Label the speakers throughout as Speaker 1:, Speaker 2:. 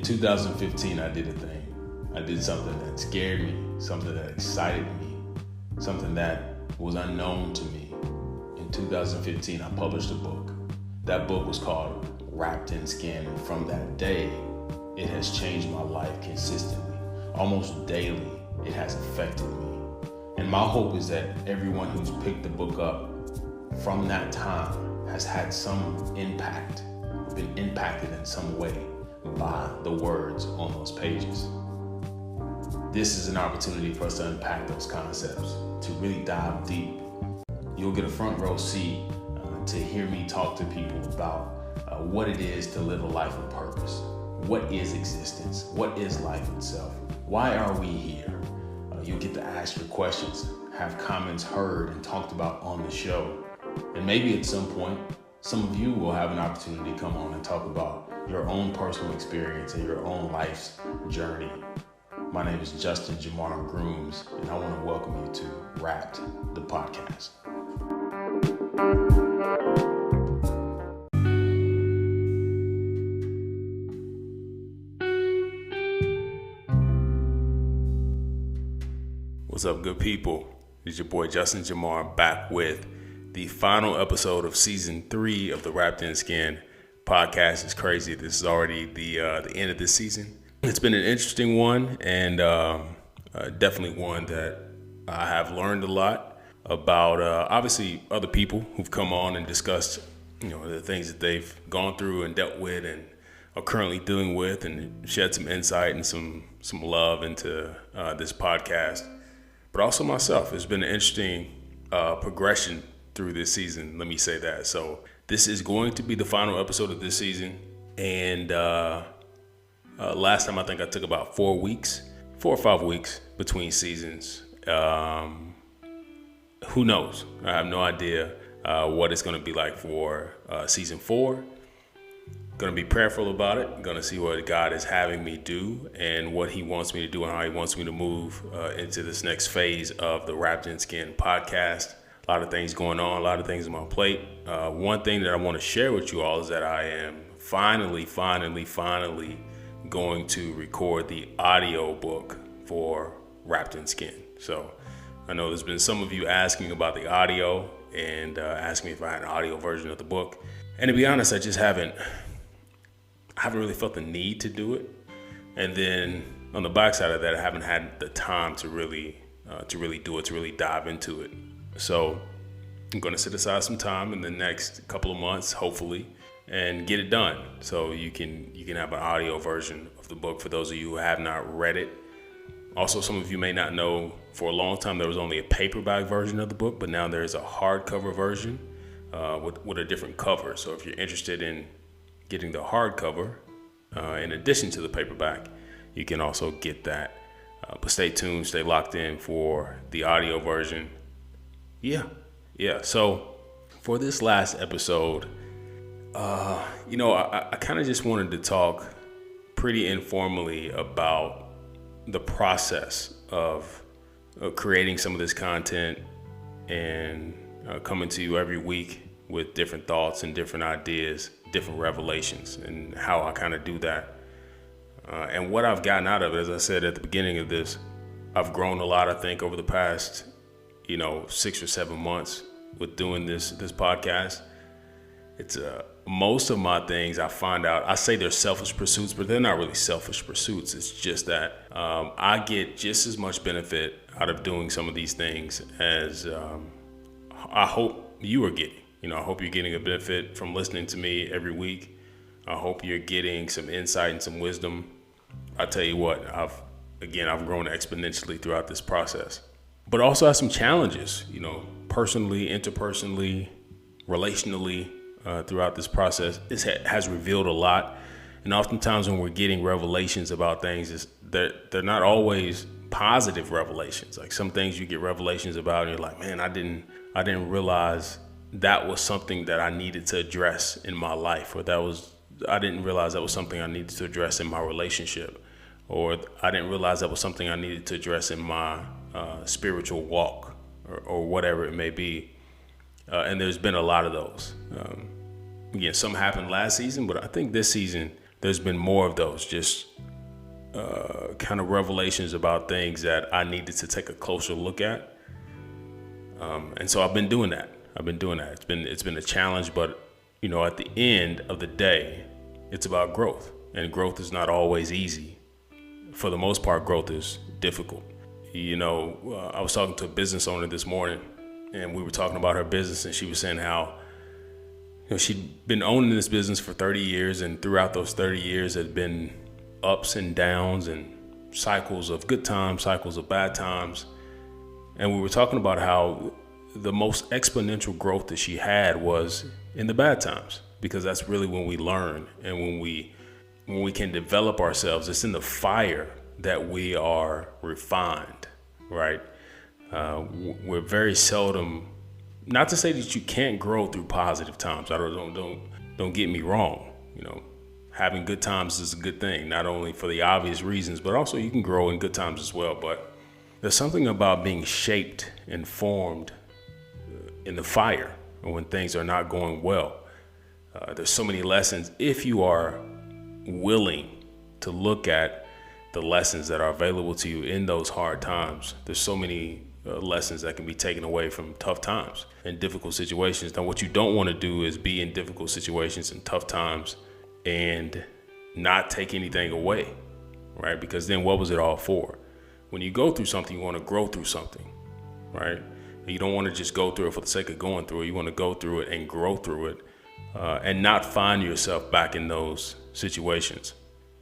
Speaker 1: 2015, I did a thing. I did something that scared me, something that excited me, something that was unknown to me. In 2015, I published a book. That book was called Wrapped in Skin. And from that day, it has changed my life consistently. Almost daily, it has affected me. And my hope is that everyone who's picked the book up from that time has had some impact, been impacted in some way by the words on those pages. This is an opportunity for us to unpack those concepts, to really dive deep. You'll get a front row seat to hear me talk to people about what it is to live a life of purpose. What is existence? What is life itself? Why are we here? You'll get to ask your questions, have comments heard and talked about on the show. And maybe at some point, some of you will have an opportunity to come on and talk about your own personal experience and your own life's journey. My name is Justin Jamar Grooms, and I want to welcome you to Wrapped, the podcast. What's up, good people? It's your boy Justin Jamar back with the final episode of season 3 of the Wrapped in Skin podcast. Is crazy. This is already the end of this season. It's been an interesting one, and definitely one that I have learned a lot about. Obviously, other people who've come on and discussed, the things that they've gone through and dealt with, and are currently dealing with, and shed some insight and some love into this podcast. But also myself, it's been an interesting progression through this season. Let me say that. So this is going to be the final episode of this season. And last time I think I took about 4 or 5 weeks between seasons. Who knows? I have no idea what it's going to be like for season 4. Going to be prayerful about it. Going to see what God is having me do and what he wants me to do and how he wants me to move into this next phase of the Wrapped in Skin podcast. A lot of things going on, a lot of things on my plate. One thing that I want to share with you all is that I am finally going to record the audio book for Wrapped in Skin. So I know there's been some of you asking about the audio and asking me if I had an audio version of the book. And to be honest, I haven't really felt the need to do it. And then on the backside of that, I haven't had the time to really do it, to really dive into it. So I'm going to set aside some time in the next couple of months, hopefully, and get it done. So you can have an audio version of the book for those of you who have not read it. Also, some of you may not know, for a long time there was only a paperback version of the book, but now there's a hardcover version with a different cover. So if you're interested in getting the hardcover in addition to the paperback, you can also get that. But stay tuned, stay locked in for the audio version. Yeah. So for this last episode, I kind of just wanted to talk pretty informally about the process of creating some of this content and coming to you every week with different thoughts and different ideas, different revelations, and how I kind of do that. And what I've gotten out of it, as I said at the beginning of this, I've grown a lot, I think, over the past 6 or 7 months with doing this podcast. It's most of my things I find out, I say they're selfish pursuits, but they're not really selfish pursuits. It's just that I get just as much benefit out of doing some of these things as I hope you are getting. I hope you're getting a benefit from listening to me every week. I hope you're getting some insight and some wisdom. I tell you what, I've grown exponentially throughout this process. But also have some challenges, personally, interpersonally, relationally, throughout this process. This has revealed a lot. And oftentimes when we're getting revelations about things, they're not always positive revelations. Like some things you get revelations about and you're like, man, I didn't realize that was something that I needed to address in my life, or I didn't realize that was something I needed to address in my relationship, or I didn't realize that was something I needed to address in my spiritual walk, or whatever it may be. And there's been a lot of those. Again, some happened last season, but I think this season there's been more of those, just kind of revelations about things that I needed to take a closer look at. And so I've been doing that. It's been a challenge, but at the end of the day, it's about growth, and growth is not always easy. For the most part, growth is difficult. I was talking to a business owner this morning, and we were talking about her business, and she was saying how she'd been owning this business for 30 years, and throughout those 30 years had been ups and downs and cycles of good times, cycles of bad times. And we were talking about how the most exponential growth that she had was in the bad times, because that's really when we learn, and when we can develop ourselves. It's in the fire that we are refined, right? We're very seldom, not to say that you can't grow through positive times. Don't get me wrong. Having good times is a good thing, not only for the obvious reasons, but also you can grow in good times as well. But there's something about being shaped and formed in the fire when things are not going well. There's so many lessons if you are willing to look at the lessons that are available to you in those hard times. There's so many lessons that can be taken away from tough times and difficult situations. Now, what you don't want to do is be in difficult situations and tough times and not take anything away, right? Because then what was it all for? When you go through something, you want to grow through something, right? You don't want to just go through it for the sake of going through it. You want to go through it and grow through it, and not find yourself back in those situations.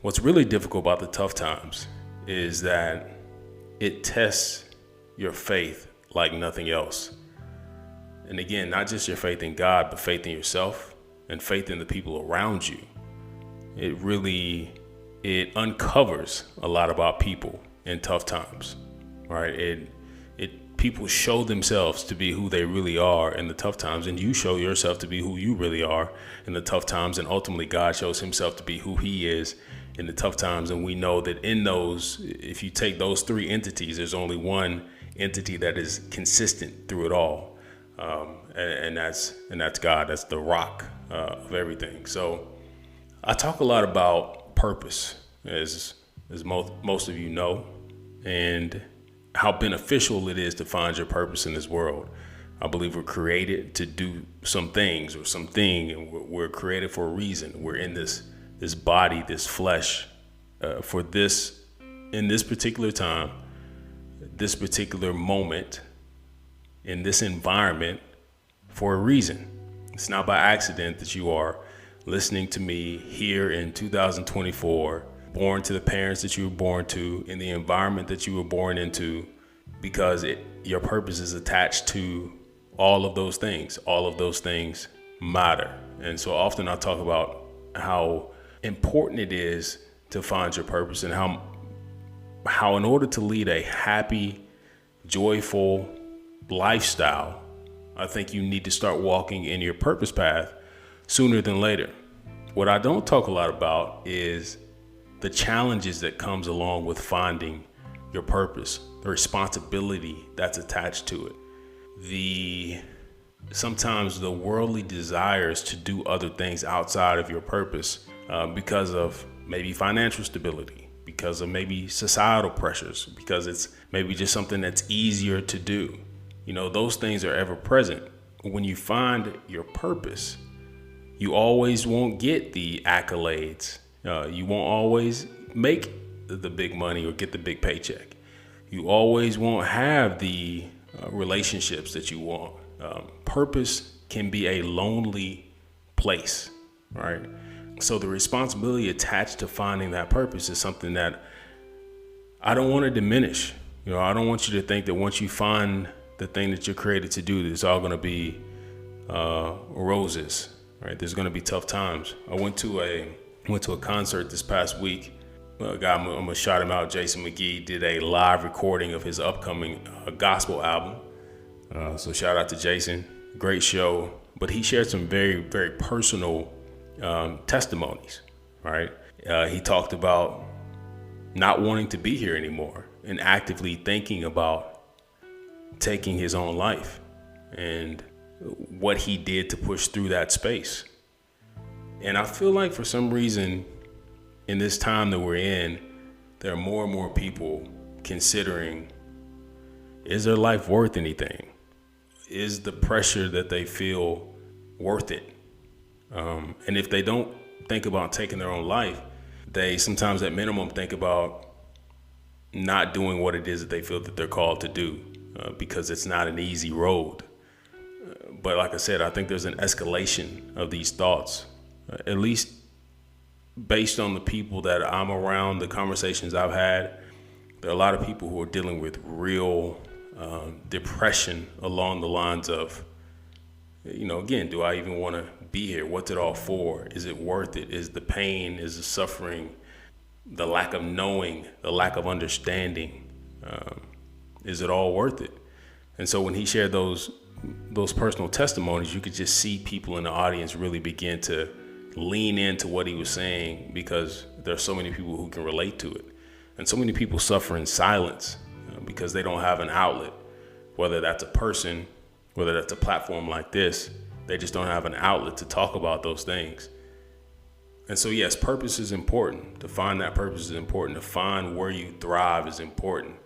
Speaker 1: What's really difficult about the tough times is that it tests your faith like nothing else. And again, not just your faith in God, but faith in yourself and faith in the people around you. It uncovers a lot about people in tough times, right? People show themselves to be who they really are in the tough times, and you show yourself to be who you really are in the tough times, and ultimately God shows himself to be who he is in the tough times. And we know that in those, if you take those three entities, there's only one entity that is consistent through it all, and that's God. That's the rock of everything. So I talk a lot about purpose, as most of you know, and how beneficial it is to find your purpose in this world. I believe we're created to do some things or something, and we're created for a reason. We're in this body, this flesh, for this, in this particular time, this particular moment, in this environment, for a reason. It's not by accident that you are listening to me here in 2024, born to the parents that you were born to, in the environment that you were born into, because your purpose is attached to all of those things. All of those things matter. And so often I talk about how important it is to find your purpose, and how in order to lead a happy, joyful lifestyle, I think you need to start walking in your purpose path sooner than later. What I don't talk a lot about is the challenges that comes along with finding your purpose, the responsibility that's attached to it, sometimes the worldly desires to do other things outside of your purpose, because of maybe financial stability, because of maybe societal pressures, because it's maybe just something that's easier to do. Those things are ever present. When you find your purpose, you always won't get the accolades. You won't always make the big money or get the big paycheck. You always won't have the relationships that you want. Purpose can be a lonely place, right? So the responsibility attached to finding that purpose is something that I don't want to diminish. I don't want you to think that once you find the thing that you're created to do, it's all going to be roses, right? There's going to be tough times. I went to a concert this past week. A guy, I'm gonna shout him out, Jason McGee, did a live recording of his upcoming gospel album. So shout out to Jason, great show. But he shared some very, very personal testimonies, right? He talked about not wanting to be here anymore and actively thinking about taking his own life and what he did to push through that space. And I feel like for some reason, in this time that we're in, there are more and more people considering, is their life worth anything? Is the pressure that they feel worth it? And if they don't think about taking their own life, they sometimes at minimum think about not doing what it is that they feel that they're called to do, because it's not an easy road. But like I said, I think there's an escalation of these thoughts, at least based on the people that I'm around, the conversations I've had. There are a lot of people who are dealing with real depression along the lines of, again, do I even want to be here? What's it all for? Is it worth it? Is the pain, is the suffering, the lack of knowing, the lack of understanding, is it all worth it? And so when he shared those personal testimonies, you could just see people in the audience really begin to lean into what he was saying, because there are so many people who can relate to it. And so many people suffer in silence because they don't have an outlet, whether that's a person, whether that's a platform like this. They just don't have an outlet to talk about those things. And so, yes, purpose is important. To find that purpose is important. To find where you thrive is important.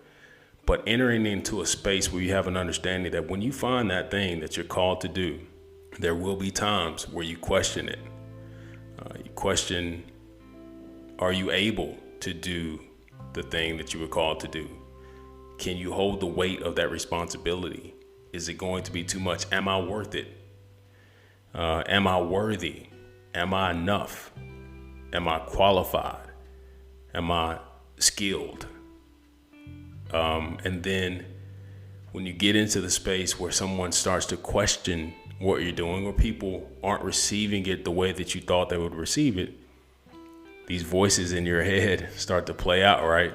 Speaker 1: But entering into a space where you have an understanding that when you find that thing that you're called to do, there will be times where you question it. You question, are you able to do the thing that you were called to do? Can you hold the weight of that responsibility? Is it going to be too much? Am I worth it? Am I worthy? Am I enough? Am I qualified? Am I skilled? And then when you get into the space where someone starts to question what you're doing, or people aren't receiving it the way that you thought they would receive it, these voices in your head start to play out, right?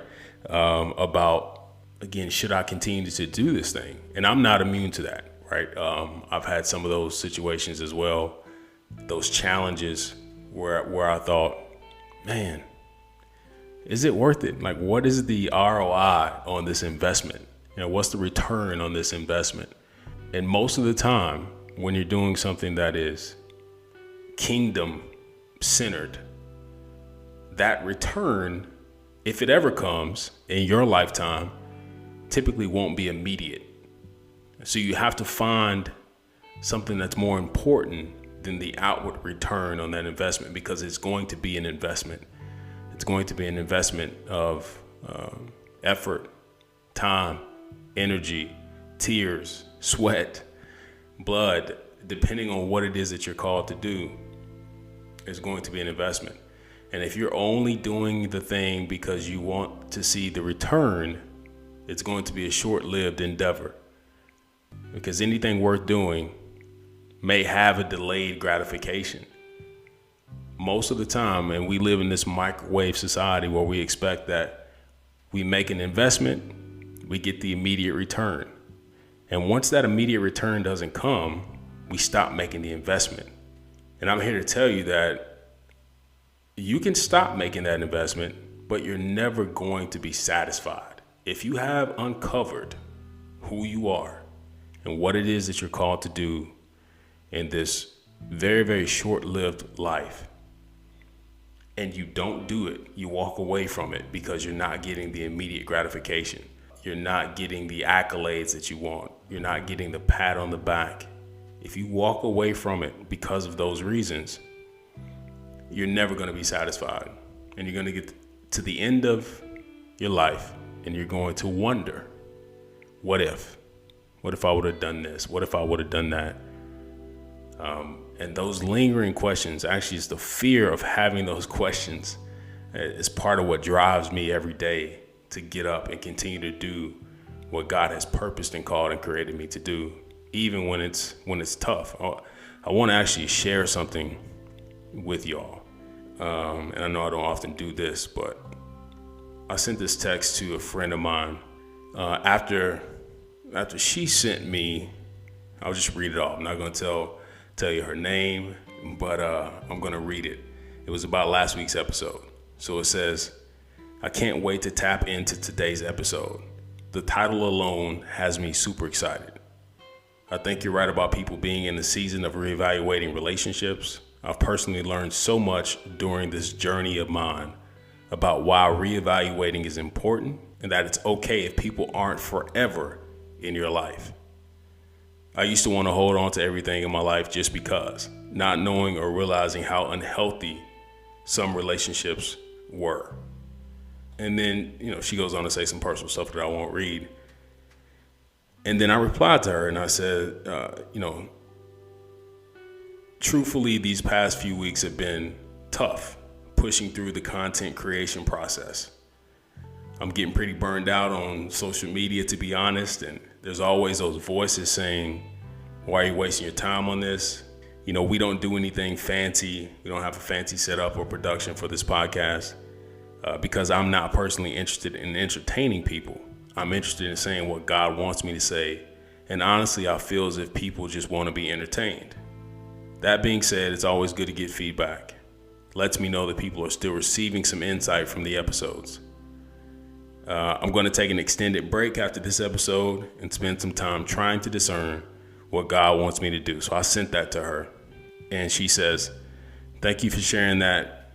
Speaker 1: About, again, should I continue to do this thing? And I'm not immune to that, right? I've had some of those situations as well, those challenges where I thought, man, is it worth it? Like, what is the ROI on this investment? What's the return on this investment? And most of the time, when you're doing something that is kingdom centered, that return, if it ever comes in your lifetime, typically won't be immediate. So you have to find something that's more important than the outward return on that investment, because it's going to be an investment. It's going to be an investment of effort, time, energy, tears, sweat, blood. Depending on what it is that you're called to do, is going to be an investment. And if you're only doing the thing because you want to see the return, it's going to be a short-lived endeavor, because anything worth doing may have a delayed gratification. Most of the time, and we live in this microwave society where we expect that we make an investment, we get the immediate return. And once that immediate return doesn't come, we stop making the investment. And I'm here to tell you that you can stop making that investment, but you're never going to be satisfied. If you have uncovered who you are and what it is that you're called to do in this very, very short-lived life, and you don't do it, you walk away from it because you're not getting the immediate gratification. You're not getting the accolades that you want. You're not getting the pat on the back. If you walk away from it because of those reasons, you're never going to be satisfied. And you're going to get to the end of your life and you're going to wonder, what if? What if I would have done this? What if I would have done that? And those lingering questions, actually, it's the fear of having those questions is part of what drives me every day to get up and continue to do what God has purposed and called and created me to do, even when it's tough. I want to actually share something with y'all. And I know I don't often do this, but I sent this text to a friend of mine. After she sent me, I'll just read it off. I'm not going to tell you her name, but I'm going to read it. It was about last week's episode. So it says, I can't wait to tap into today's episode. The title alone has me super excited. I think you're right about people being in the season of reevaluating relationships. I've personally learned so much during this journey of mine about why reevaluating is important and that it's okay if people aren't forever in your life. I used to want to hold on to everything in my life just because, not knowing or realizing how unhealthy some relationships were. And then, she goes on to say some personal stuff that I won't read. And then I replied to her and I said, truthfully, these past few weeks have been tough, pushing through the content creation process. I'm getting pretty burned out on social media, to be honest. And there's always those voices saying, why are you wasting your time on this? We don't do anything fancy. We don't have a fancy setup or production for this podcast because I'm not personally interested in entertaining people. I'm interested in saying what God wants me to say. And honestly, I feel as if people just want to be entertained. That being said, it's always good to get feedback. Lets me know that people are still receiving some insight from the episodes. I'm going to take an extended break after this episode and spend some time trying to discern what God wants me to do. So I sent that to her and she says, thank you for sharing that.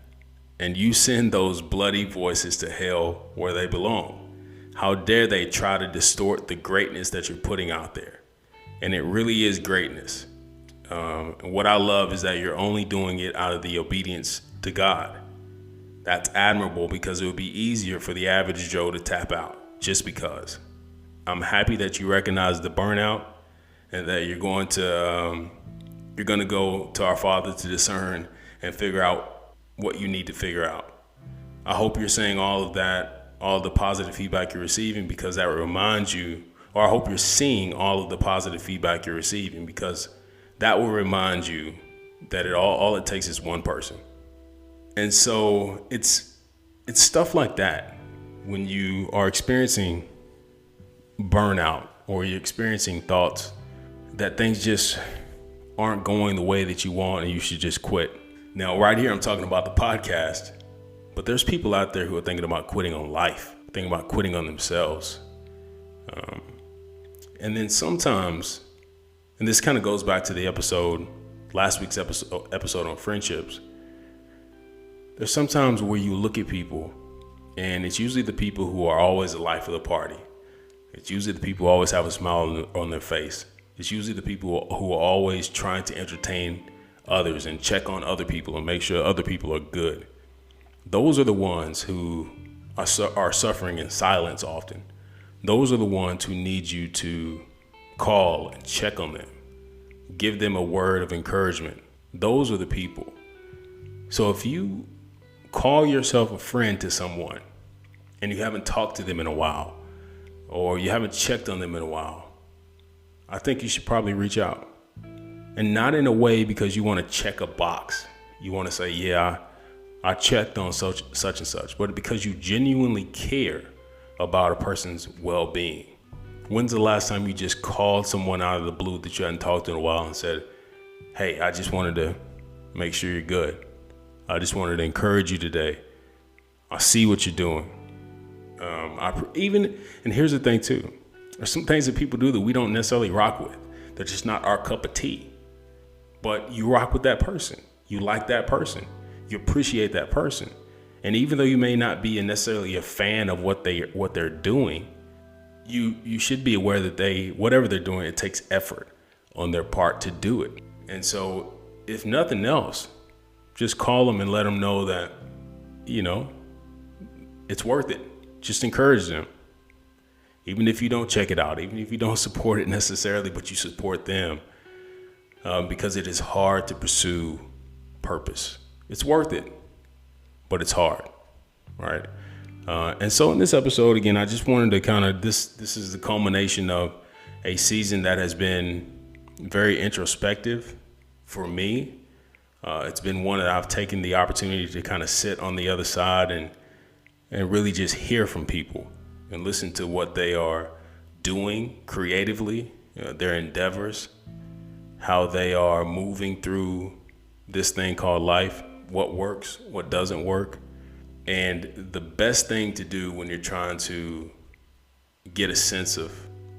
Speaker 1: And you send those bloody voices to hell where they belong. How dare they try to distort the greatness that you're putting out there? And it really is greatness. What I love is that you're only doing it out of the obedience to God. That's admirable because it would be easier for the average Joe to tap out just because. I'm happy that you recognize the burnout and that you're going to go to our Father to discern and figure out what you need to figure out. I hope you're saying all of that, all the positive feedback you're receiving, because that reminds you, or I hope you're seeing all of the positive feedback you're receiving, because that will remind you that all it takes is one person. And so it's stuff like that when you are experiencing burnout or you're experiencing thoughts that things just aren't going the way that you want and you should just quit. Now, right here, I'm talking about the podcast. But there's people out there who are thinking about quitting on life, thinking about quitting on themselves. And then sometimes, and this kind of goes back to the last week's episode on friendships. There's sometimes where you look at people and it's usually the people who are always the life of the party. It's usually the people who always have a smile on their face. It's usually the people who are always trying to entertain others and check on other people and make sure other people are good. Those are the ones who are suffering in silence often. Those are the ones who need you to call and check on them. Give them a word of encouragement. Those are the people. So if you call yourself a friend to someone and you haven't talked to them in a while, or you haven't checked on them in a while, I think you should probably reach out. And not in a way because you want to check a box. You want to say, yeah, I checked on such and such, but because you genuinely care about a person's well-being. When's the last time you just called someone out of the blue that you hadn't talked to in a while and said, hey, I just wanted to make sure you're good. I just wanted to encourage you today. I see what you're doing. And here's the thing too. There's some things that people do that we don't necessarily rock with. They're just not our cup of tea. But you rock with that person. You like that person. You appreciate that person. And even though you may not be necessarily a fan of what they're doing, you should be aware that whatever they're doing, it takes effort on their part to do it. And so if nothing else, just call them and let them know that, it's worth it. Just encourage them. Even if you don't check it out, even if you don't support it necessarily, but you support them, because it is hard to pursue purpose. It's worth it, but it's hard, right? And so in this episode, again, I just wanted to this is the culmination of a season that has been very introspective for me. It's been one that I've taken the opportunity to kind of sit on the other side and really just hear from people and listen to what they are doing creatively, their endeavors, how they are moving through this thing called life, what works, what doesn't work. And the best thing to do when you're trying to get a sense of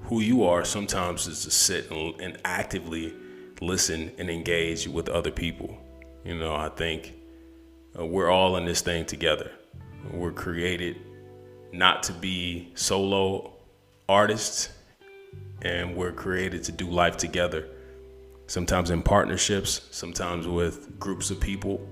Speaker 1: who you are sometimes is to sit and actively listen and engage with other people. I think we're all in this thing together. We're created not to be solo artists, and we're created to do life together. Sometimes in partnerships, sometimes with groups of people.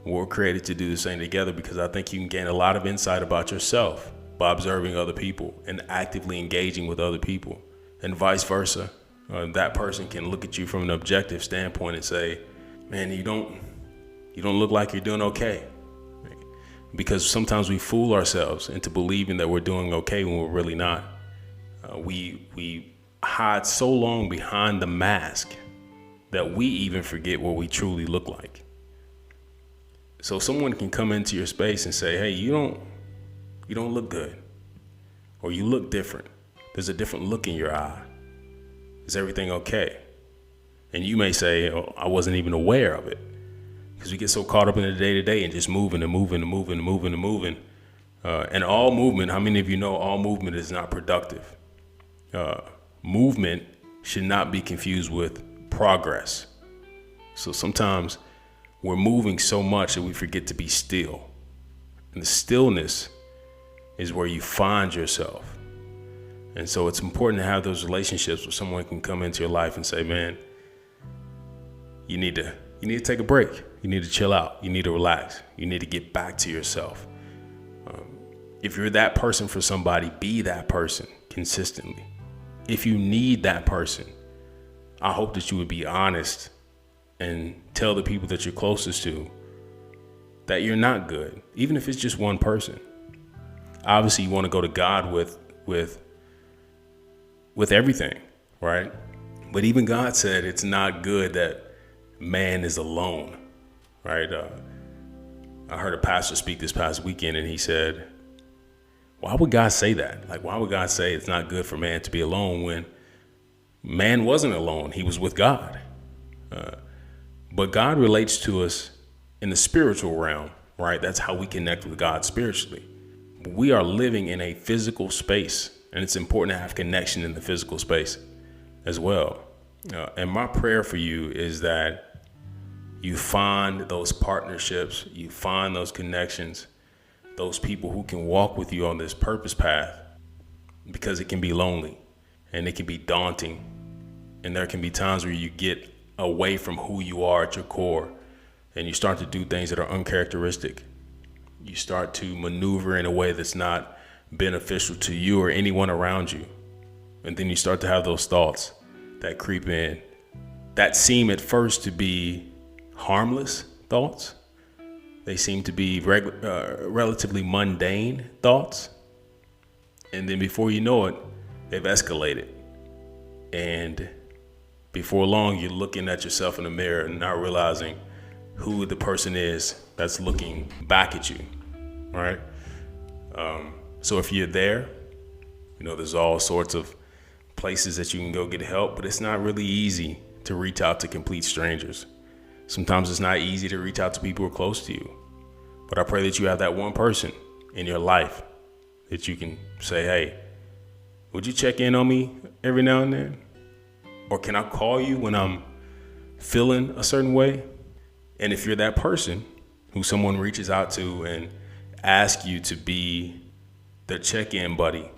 Speaker 1: We're created to do the same together because I think you can gain a lot of insight about yourself by observing other people and actively engaging with other people, and vice versa. That person can look at you from an objective standpoint and say, man, you don't look like you're doing okay. Because sometimes we fool ourselves into believing that we're doing okay when we're really not. We hide so long behind the mask that we even forget what we truly look like. So someone can come into your space and say, hey, you don't look good, or you look different. There's a different look in your eye. Is everything okay? And you may say, oh, I wasn't even aware of it, because we get so caught up in the day-to-day and just moving and moving and moving and moving and moving. And all movement, how many of you know all movement is not productive? Movement should not be confused with progress. So sometimes we're moving so much that we forget to be still. And the stillness is where you find yourself. And so it's important to have those relationships where someone can come into your life and say, man, you need to take a break. You need to chill out. You need to relax. You need to get back to yourself. If you're that person for somebody, be that person consistently. If you need that person, I hope that you would be honest and tell the people that you're closest to that you're not good, even if it's just one person. Obviously, you want to go to God with everything, right? But even God said it's not good that man is alone, right? I heard a pastor speak this past weekend, and he said, why would God say that? Like, why would God say it's not good for man to be alone when man wasn't alone? He was with God. But God relates to us in the spiritual realm, right? That's how we connect with God spiritually. We are living in a physical space, and it's important to have connection in the physical space as well. And my prayer for you is that you find those partnerships, you find those connections, those people who can walk with you on this purpose path, because it can be lonely and it can be daunting. And there can be times where you get away from who you are at your core and you start to do things that are uncharacteristic. You start to maneuver in a way that's not beneficial to you or anyone around you. And then you start to have those thoughts that creep in that seem at first to be harmless thoughts. They seem to be relatively mundane thoughts. And then before you know it, they've escalated. And before long, you're looking at yourself in the mirror and not realizing who the person is that's looking back at you, right? So if you're there, there's all sorts of places that you can go get help, but it's not really easy to reach out to complete strangers. Sometimes it's not easy to reach out to people who are close to you. But I pray that you have that one person in your life that you can say, hey, would you check in on me every now and then? Or can I call you when I'm feeling a certain way? And if you're that person who someone reaches out to and asks you to be their check-in buddy,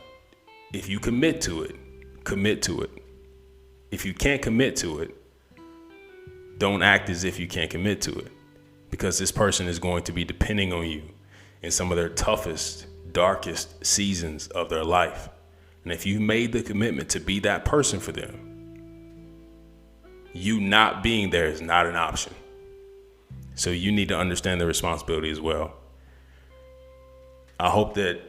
Speaker 1: if you commit to it, commit to it. If you can't commit to it, don't act as if you can't commit to it, because this person is going to be depending on you in some of their toughest, darkest seasons of their life. And if you've made the commitment to be that person for them, you not being there is not an option. So you need to understand the responsibility as well. I hope that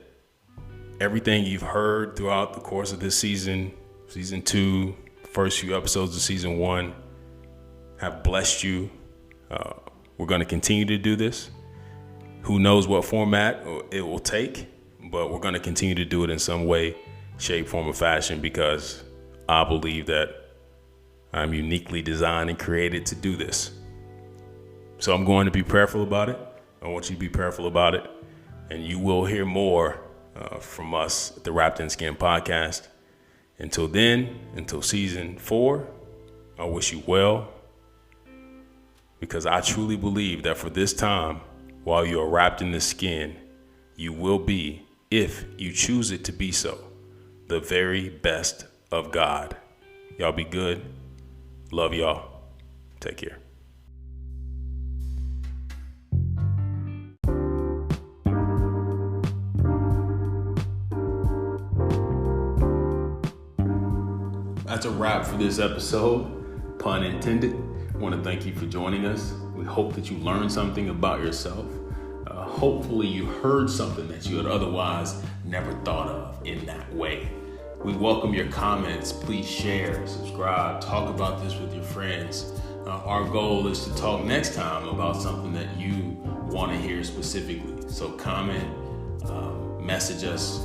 Speaker 1: everything you've heard throughout the course of this season 2, first few episodes of season 1, have blessed you. We're going to continue to do this. Who knows what format it will take, but we're going to continue to do it in some way, shape, form, or fashion, because I believe that I'm uniquely designed and created to do this. So I'm going to be prayerful about it. I want you to be prayerful about it. And you will hear more from us at the Wrapped in Skin podcast. Until then, until season 4, I wish you well, because I truly believe that for this time, while you are wrapped in the skin, you will be, if you choose it to be so, the very best of God. Y'all be good. Love y'all. Take care. That's a wrap for this episode, pun intended. I want to thank you for joining us. We hope that you learned something about yourself. Hopefully you heard something that you had otherwise never thought of in that way. We welcome your comments. Please share, subscribe, talk about this with your friends. Our goal is to talk next time about something that you want to hear specifically. So comment, message us,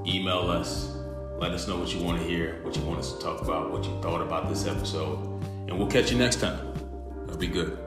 Speaker 1: email us, let us know what you want to hear, what you want us to talk about, what you thought about this episode. And we'll catch you next time. Be good.